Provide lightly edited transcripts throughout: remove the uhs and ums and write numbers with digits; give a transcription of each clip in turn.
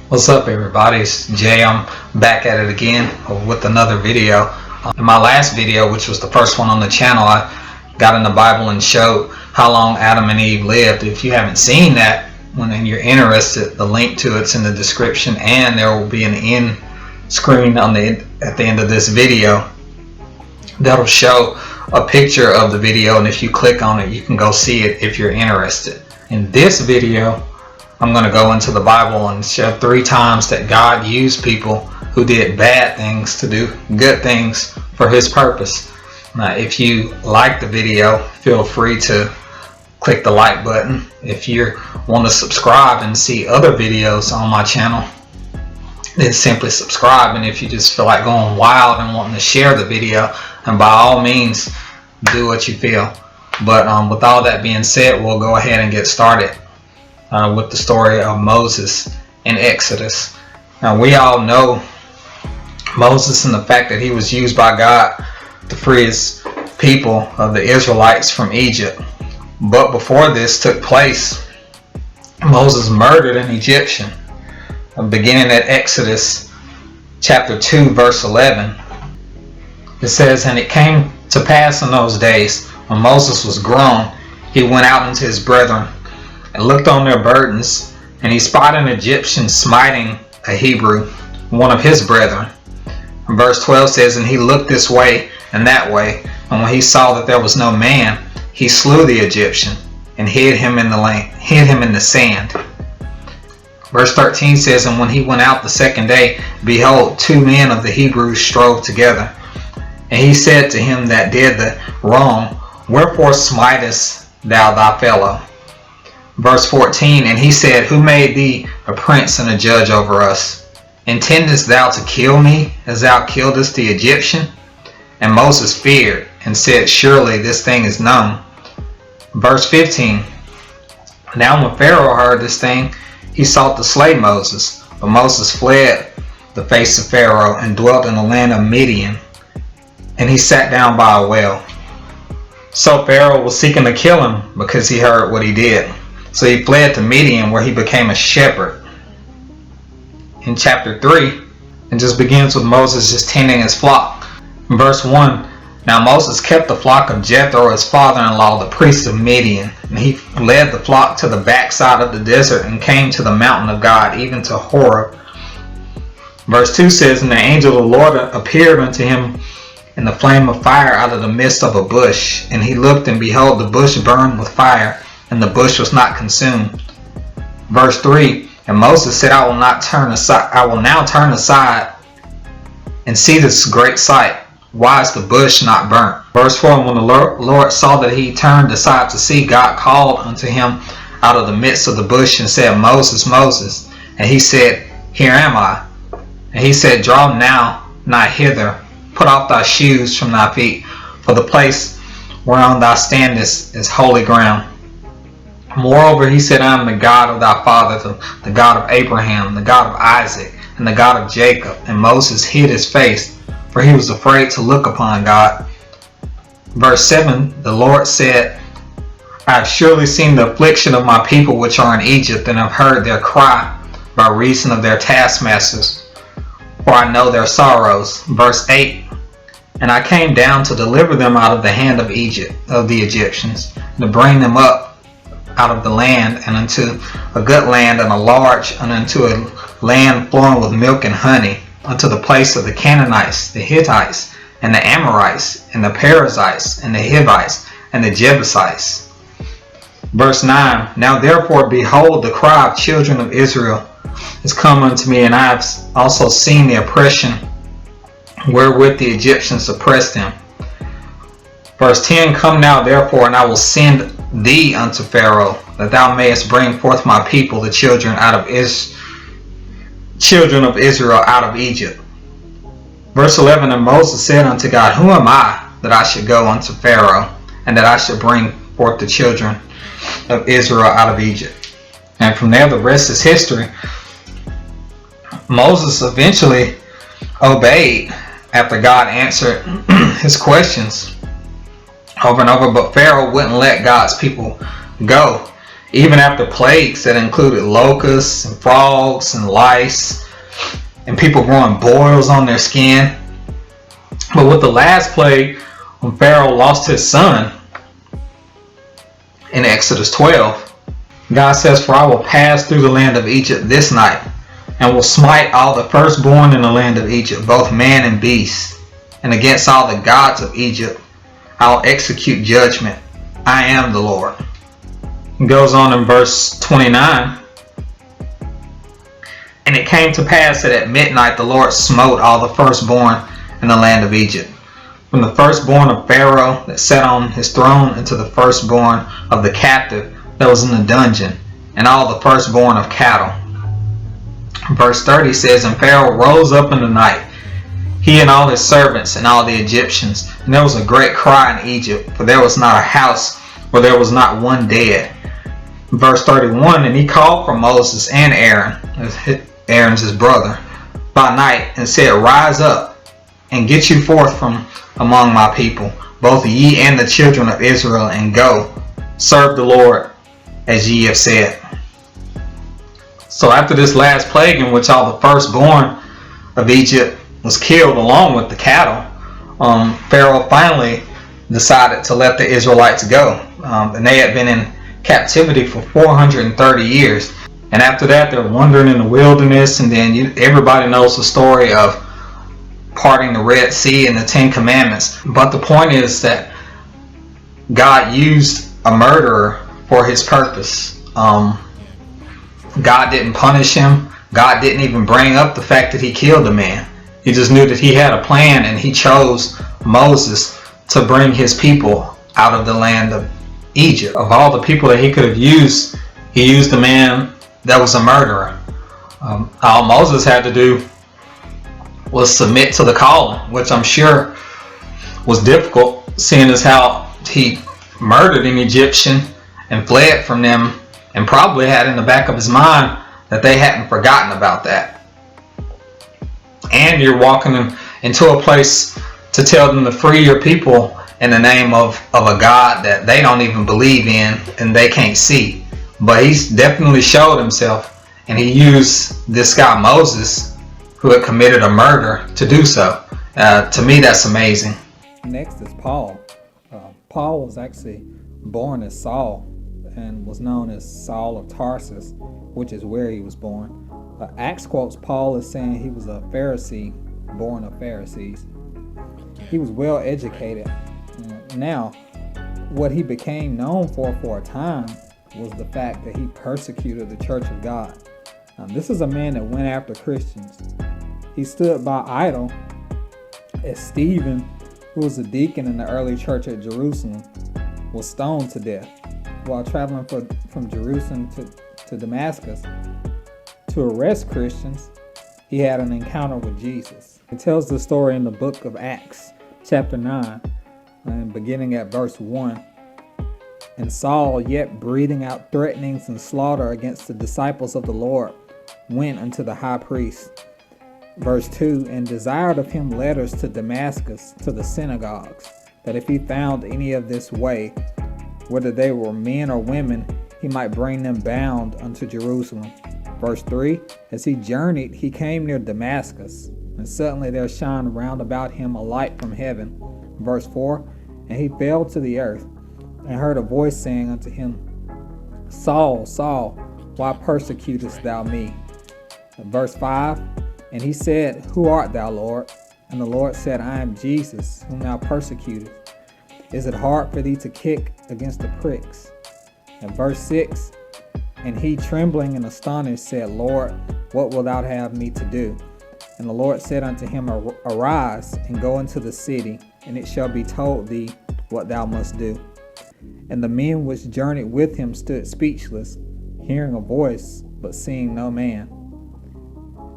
What's up, everybody? It's Jay. I'm back at it again with another video. In my last video, which was the first one on the channel, I got in the Bible and showed how long Adam and Eve lived. If you haven't seen that, when you're interested, the link to it's in the description, and there will be an end screen at the end of this video that'll show a picture of the video, and if you click on it, you can go see it if you're interested. In this video, I'm going to go into the Bible and show 3 times that God used people who did bad things to do good things for His purpose. Now, if you like the video, feel free to click the like button. If you want to subscribe and see other videos on my channel, then simply subscribe. And if you just feel like going wild and wanting to share the video, and by all means, do what you feel. But with all that being said, we'll go ahead and get started with the story of Moses in Exodus. Now, we all know Moses and the fact that he was used by God to free his people of the Israelites from Egypt. But before this took place, Moses murdered an Egyptian. Beginning at Exodus chapter 2 verse 11, it says, "And it came to pass in those days, when Moses was grown, he went out unto his brethren and looked on their burdens, and he spied an Egyptian smiting a Hebrew, one of his brethren." And verse 12 says, "And he looked this way and that way, and when he saw that there was no man, he slew the Egyptian and hid him in the sand." Verse 13 says, "And when he went out the second day, behold, 2 men of the Hebrews strove together. And he said to him that did the wrong, Wherefore smitest thou thy fellow?" Verse 14, "And he said, Who made thee a prince and a judge over us? Intendest thou to kill me, as thou killedest the Egyptian?" And Moses feared, and said, Surely this thing is known. Verse 15, "Now when Pharaoh heard this thing, he sought to slay Moses. But Moses fled the face of Pharaoh, and dwelt in the land of Midian. And he sat down by a well." So Pharaoh was seeking to kill him because he heard what he did. So he fled to Midian, where he became a shepherd. In chapter 3, it just begins with Moses just tending his flock. In verse 1, "Now Moses kept the flock of Jethro, his father-in-law, the priest of Midian. And he led the flock to the backside of the desert, and came to the mountain of God, even to Horeb." Verse 2 says, "And the angel of the Lord appeared unto him in the flame of fire out of the midst of a bush. And he looked, and behold, the bush burned with fire, and the bush was not consumed." Verse 3, "And Moses said, I will now turn aside and see this great sight. Why is the bush not burnt?" Verse 4, "And when the Lord saw that he turned aside to see, God called unto him out of the midst of the bush, and said, Moses, Moses. And he said, Here am I. And he said, Draw now nigh hither, put off thy shoes from thy feet, for the place whereon thou standest is holy ground. Moreover, he said, I am the God of thy father, the God of Abraham, the God of Isaac, and the God of Jacob. And Moses hid his face, for he was afraid to look upon God." Verse 7, "The Lord said, I have surely seen the affliction of my people which are in Egypt, and have heard their cry by reason of their taskmasters, for I know their sorrows." Verse 8, "And I came down to deliver them out of the hand of the Egyptians, and to bring them up out of the land, and unto a good land, and a large, and unto a land flowing with milk and honey, unto the place of the Canaanites, the Hittites, and the Amorites, and the Perizzites, and the Hivites, and the Jebusites." Verse 9, "Now therefore, behold, the cry of children of Israel is come unto me, and I have also seen the oppression wherewith the Egyptians oppressed them." Verse 10, "Come now therefore, and I will send thee unto Pharaoh, that thou mayest bring forth my people, the children of Israel out of Egypt." Verse 11, "And Moses said unto God, Who am I, that I should go unto Pharaoh, and that I should bring forth the children of Israel out of Egypt?" And from there, the rest is history. Moses eventually obeyed after God answered his questions over and over, but Pharaoh wouldn't let God's people go. even after plagues that included locusts and frogs and lice and people growing boils on their skin. But with the last plague, when Pharaoh lost his son in Exodus 12, God says, "For I will pass through the land of Egypt this night, and will smite all the firstborn in the land of Egypt, both man and beast. And against all the gods of Egypt I will execute judgment. I am the Lord." It goes on in verse 29. "And it came to pass that at midnight the Lord smote all the firstborn in the land of Egypt, from the firstborn of Pharaoh that sat on his throne unto the firstborn of the captive that was in the dungeon, and all the firstborn of cattle." Verse 30 says, "And Pharaoh rose up in the night, he and all his servants and all the Egyptians, and there was a great cry in Egypt, for there was not a house where there was not one dead." Verse 31, "And he called for Moses and Aaron," Aaron's his brother, "by night, and said, Rise up, and get you forth from among my people, both ye and the children of Israel, and go, serve the Lord as ye have said." So after this last plague, in which all the firstborn of Egypt was killed along with the cattle, Pharaoh finally decided to let the Israelites go. And they had been in captivity for 430 years. And after that, they're wandering in the wilderness, and then everybody knows the story of parting the Red Sea and the Ten Commandments. But the point is that God used a murderer for his purpose. God didn't punish him. God didn't even bring up the fact that he killed a man. He just knew that he had a plan, and he chose Moses to bring his people out of the land of Egypt. Of all the people that he could have used, he used a man that was a murderer. All Moses had to do was submit to the calling, which I'm sure was difficult, seeing as how he murdered an Egyptian and fled from them, and probably had in the back of his mind that they hadn't forgotten about that. And you're walking into a place to tell them to free your people in the name of a God that they don't even believe in and they can't see. But he's definitely showed himself, and he used this guy Moses, who had committed a murder, to do so. To me, that's amazing. Next is Paul. Paul was actually born as Saul and was known as Saul of Tarsus, which is where he was born. Acts quotes Paul as saying he was a Pharisee, born of Pharisees. He was well educated. Now, what he became known for a time was the fact that he persecuted the church of God. This is a man that went after Christians. He stood by idle as Stephen, who was a deacon in the early church at Jerusalem, was stoned to death while traveling from Jerusalem to Damascus to arrest Christians. He had an encounter with Jesus. It tells the story in the book of Acts, chapter 9, and beginning at verse 1. "And Saul, yet breathing out threatenings and slaughter against the disciples of the Lord, went unto the high priest." Verse 2, "And desired of him letters to Damascus, to the synagogues, that if he found any of this way, whether they were men or women, he might bring them bound unto Jerusalem." Verse 3, "As he journeyed, he came near Damascus, and suddenly there shined round about him a light from heaven." Verse 4, "And he fell to the earth, and heard a voice saying unto him, Saul, Saul, why persecutest thou me?" Verse 5, "And he said, Who art thou, Lord? And the Lord said, I am Jesus, whom thou persecutest. Is it hard for thee to kick against the pricks?" And verse 6, "And he, trembling and astonished, said, Lord, what wilt thou have me to do? And the Lord said unto him, Arise, and go into the city, and it shall be told thee what thou must do." And the men which journeyed with him stood speechless, hearing a voice, but seeing no man.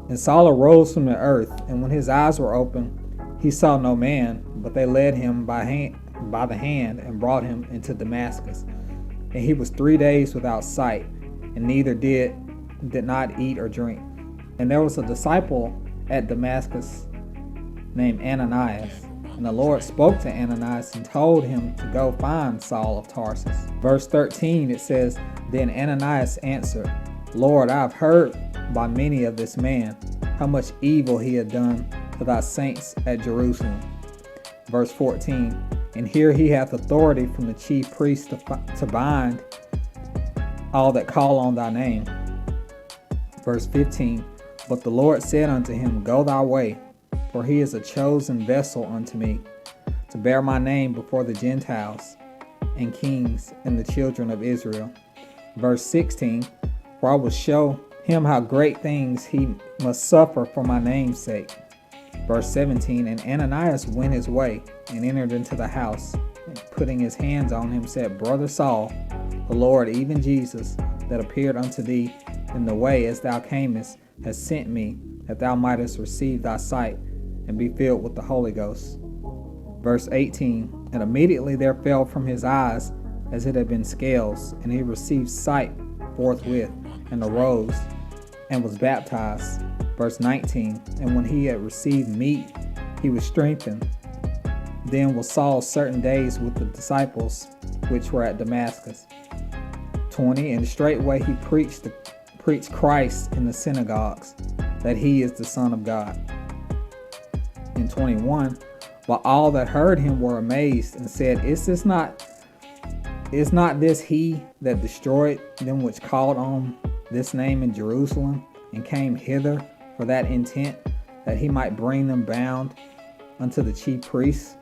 And Saul arose from the earth, and when his eyes were opened, he saw no man, but they led him by the hand and brought him into Damascus. And he was 3 days without sight, and neither did not eat or drink. And there was a disciple at Damascus named Ananias, And the Lord spoke to Ananias and told him to go find Saul of Tarsus. Verse 13, it says, Then Ananias answered, Lord, I have heard by many of this man how much evil he had done to thy saints at Jerusalem. Verse 14, And here he hath authority from the chief priest to bind all that call on thy name. Verse 15, But the Lord said unto him, Go thy way, for he is a chosen vessel unto me, to bear my name before the Gentiles and kings and the children of Israel. Verse 16, For I will show him how great things he must suffer for my name's sake. Verse 17, And Ananias went his way and entered into the house, and putting his hands on him said, Brother Saul, the Lord, even Jesus, that appeared unto thee in the way as thou camest, has sent me, that thou mightest receive thy sight and be filled with the Holy Ghost. Verse 18, And immediately there fell from his eyes as it had been scales, and he received sight forthwith, and arose, and was baptized. Verse 19, And when he had received meat, he was strengthened. Then was Saul certain days with the disciples which were at Damascus. 20, And straightway he preached Christ in the synagogues, that he is the Son of God. In 21, But all that heard him were amazed, and said, Is not this he that destroyed them which called on this name in Jerusalem, and came hither for that intent, that he might bring them bound unto the chief priests?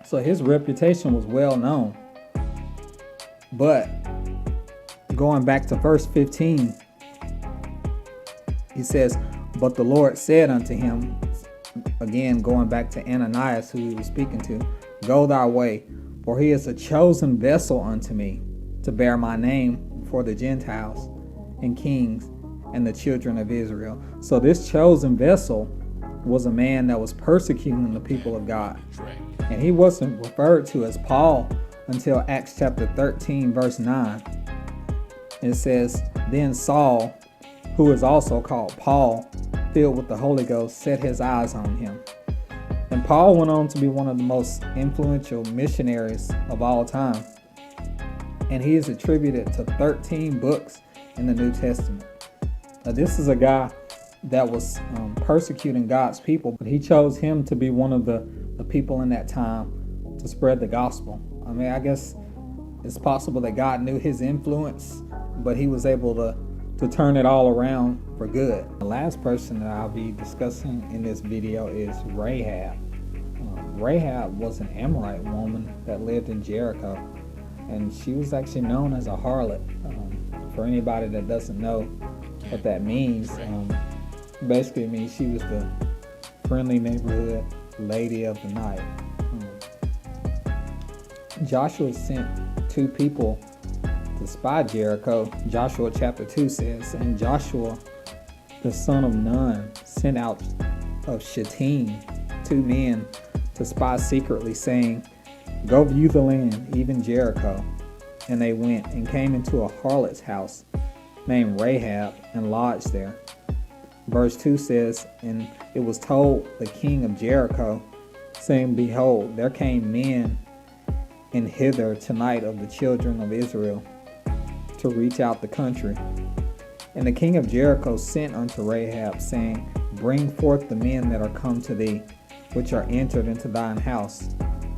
So his reputation was well known. But going back to verse 15, he says, But the Lord said unto him, again going back to Ananias, who he was speaking to, Go thy way, for he is a chosen vessel unto me, to bear my name before the Gentiles and kings and the children of Israel. So this chosen vessel was a man that was persecuting the people of God. And he wasn't referred to as Paul until Acts chapter 13, verse 9. It says, Then Saul, who is also called Paul, filled with the Holy Ghost, set his eyes on him. And Paul went on to be one of the most influential missionaries of all time. And he is attributed to 13 books in the New Testament. Now, this is a guy that was persecuting God's people, but he chose him to be one of the people in that time to spread the gospel. I mean, I guess it's possible that God knew his influence, but he was able to turn it all around for good. The last person that I'll be discussing in this video is Rahab. Rahab was an Amorite woman that lived in Jericho, and she was actually known as a harlot. For anybody that doesn't know what that means, basically it means she was the friendly neighborhood lady of the night. Joshua sent two people to spy Jericho. Joshua chapter 2 says, And Joshua the son of Nun sent out of Shittim 2 men to spy secretly, saying, Go view the land, even Jericho. And they went and came into a harlot's house named Rahab, and lodged there. Verse 2 says, And it was told the king of Jericho, saying, Behold, there came men in hither tonight of the children of Israel, to reach out the country. And the king of Jericho sent unto Rahab, saying, Bring forth the men that are come to thee, which are entered into thine house,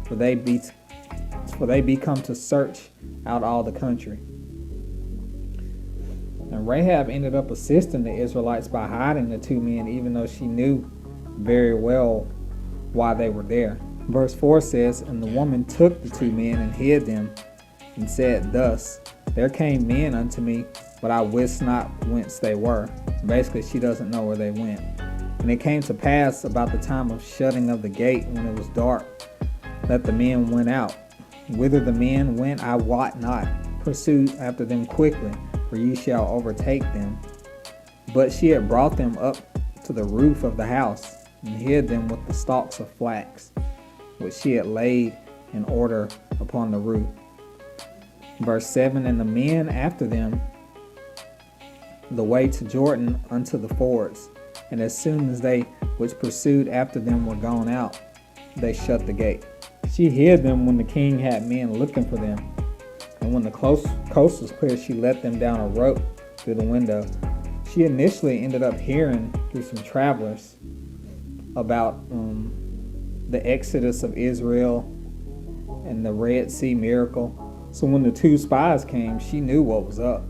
for they be come to search out all the country. And Rahab ended up assisting the Israelites by hiding the 2 men, even though she knew very well why they were there. Verse 4 says, And the woman took the 2 men and hid them, and said thus, There came men unto me, but I wist not whence they were. Basically, she doesn't know where they went. And it came to pass about the time of shutting of the gate, when it was dark, that the men went out. Whither the men went I wot not. Pursue after them quickly, for ye shall overtake them. But she had brought them up to the roof of the house, and hid them with the stalks of flax, which she had laid in order upon the roof. Verse 7, And the men after them the way to Jordan unto the fords. And as soon as they which pursued after them were gone out, they shut the gate. She hid them when the king had men looking for them. And when the coast was clear, she let them down a rope through the window. She initially ended up hearing through some travelers about the exodus of Israel and the Red Sea miracle. So when the two spies came, she knew what was up.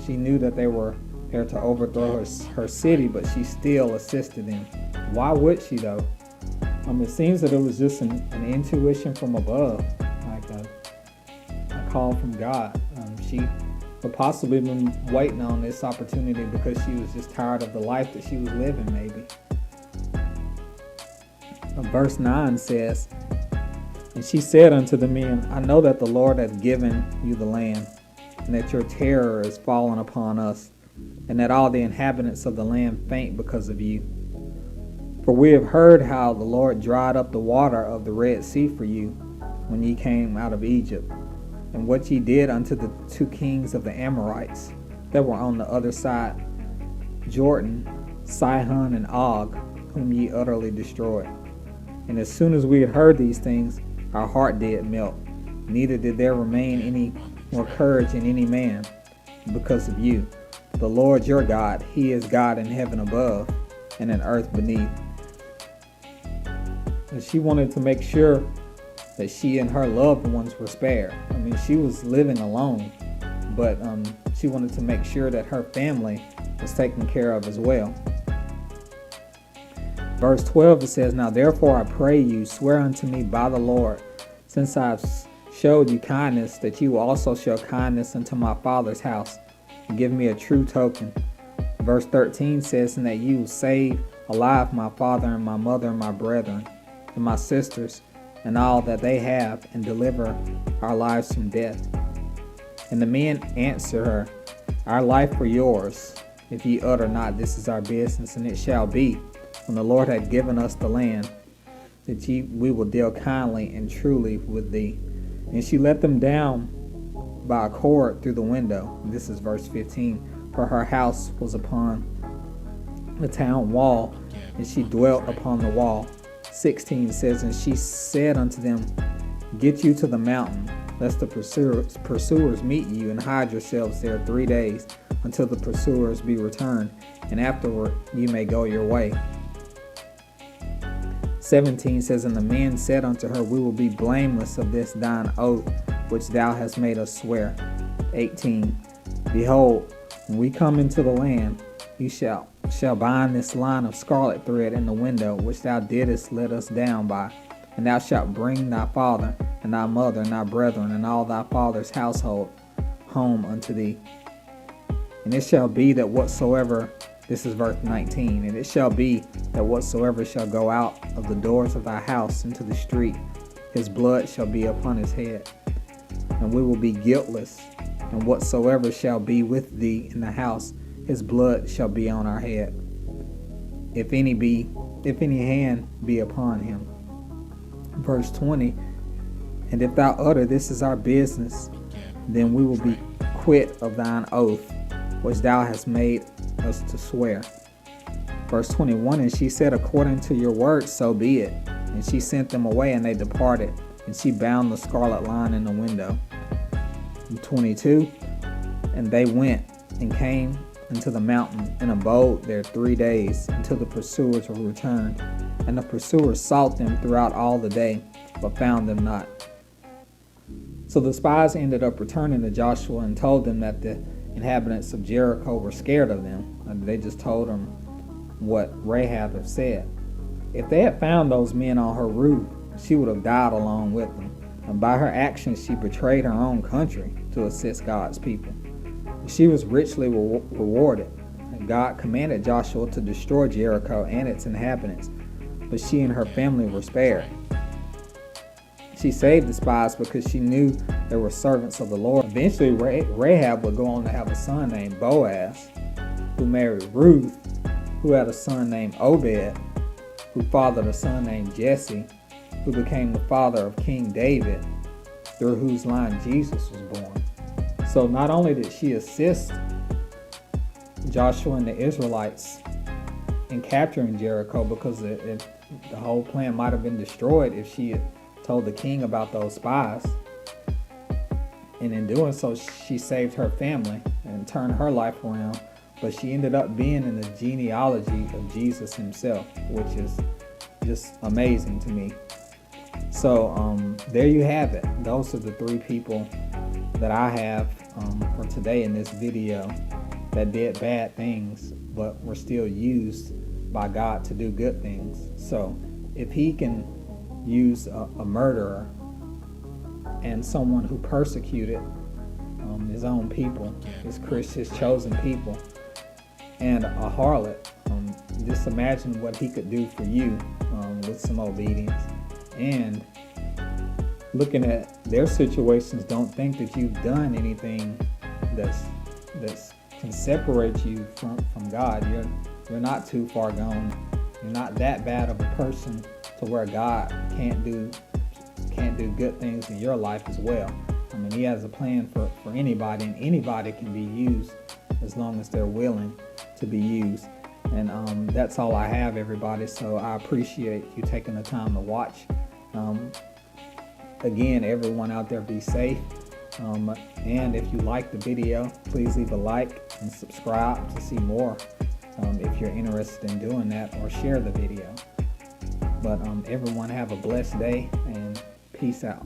She knew that they were there to overthrow her city, but she still assisted them. Why would she though? It seems that it was just an intuition from above, like a call from God. She would possibly been waiting on this opportunity because she was just tired of the life that she was living, maybe. Verse 9 says, "And she said unto the men, I know that the Lord hath given you the land, and that your terror is fallen upon us, and that all the inhabitants of the land faint because of you. For we have heard how the Lord dried up the water of the Red Sea for you when ye came out of Egypt, and what ye did unto the two kings of the Amorites that were on the other side, Jordan, Sihon and Og, whom ye utterly destroyed. And as soon as we had heard these things, our heart did melt, neither did there remain any more courage in any man because of you. The Lord your God, he is God in heaven above and in earth beneath." And she wanted to make sure that she and her loved ones were spared. She was living alone, but she wanted to make sure that her family was taken care of as well. Verse 12, it says, "Now therefore I pray you, swear unto me by the Lord, since I have showed you kindness, that you will also show kindness unto my father's house, and give me a true token." Verse 13 says, "And that you will save alive my father and my mother and my brethren and my sisters and all that they have, and deliver our lives from death." And the men answered her, "Our life for yours, if ye utter not, this is our business. And it shall be, when the Lord hath given us the land, that we will deal kindly and truly with thee." And she let them down by a cord through the window. And this is verse 15. "For her house was upon the town wall, and she dwelt upon the wall." 16 says, "And she said unto them, Get you to the mountain, lest the pursuers meet you, and hide yourselves there 3 days, until the pursuers be returned, and afterward you may go your way." 17 says, "And the men said unto her, We will be blameless of this thine oath, which thou hast made us swear." 18, "Behold, when we come into the land, you shall bind this line of scarlet thread in the window, which thou didst let us down by, and thou shalt bring thy father and thy mother and thy brethren and all thy father's household home unto thee. And it shall be that whatsoever," this is verse 19, "and it shall be that whatsoever shall go out of the doors of thy house into the street, his blood shall be upon his head. And we will be guiltless, and whatsoever shall be with thee in the house, his blood shall be on our head, if any hand be upon him." Verse 20, "And if thou utter, this is our business, then we will be quit of thine oath, which thou hast made us to swear." Verse 21, "And she said, According to your words, so be it. And she sent them away, and they departed, and she bound the scarlet line in the window." 22, "And they went and came into the mountain, and abode there 3 days, until the pursuers were returned. And the pursuers sought them throughout all the day, but found them not." So the spies ended up returning to Joshua and told them that the inhabitants of Jericho were scared of them. And they just told them what Rahab had said. If they had found those men on her roof, she would have died along with them. And by her actions, she betrayed her own country to assist God's people. She was richly rewarded, and God commanded Joshua to destroy Jericho and its inhabitants, but she and her family were spared. She saved the spies because she knew they were servants of the Lord. Eventually, Rahab would go on to have a son named Boaz, who married Ruth, who had a son named Obed, who fathered a son named Jesse, who became the father of King David, through whose line Jesus was born. So not only did she assist Joshua and the Israelites in capturing Jericho, because the whole plan might have been destroyed if she had told the king about those spies. And in doing so, she saved her family and turned her life around. But she ended up being in the genealogy of Jesus himself, which is just amazing to me. So there you have it. Those are the 3 people that I have for today in this video that did bad things but were still used by God to do good things. So if he can use a murderer and someone who persecuted his own people, his chosen people, and a harlot, just imagine what he could do for you with some obedience. And looking at their situations, don't think that you've done anything that's can separate you from God. You're not too far gone. You're not that bad of a person to where God can't do good things in your life as well. I mean, he has a plan for anybody, and anybody can be used as long as they're willing to be used. And that's all I have, everybody. So I appreciate you taking the time to watch. Again, everyone out there, be safe. And if you like the video, please leave a like and subscribe to see more if you're interested in doing that, or share the video. But everyone have a blessed day, and peace out.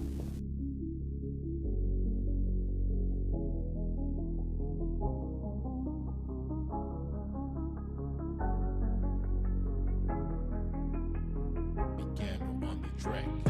Piano on the track.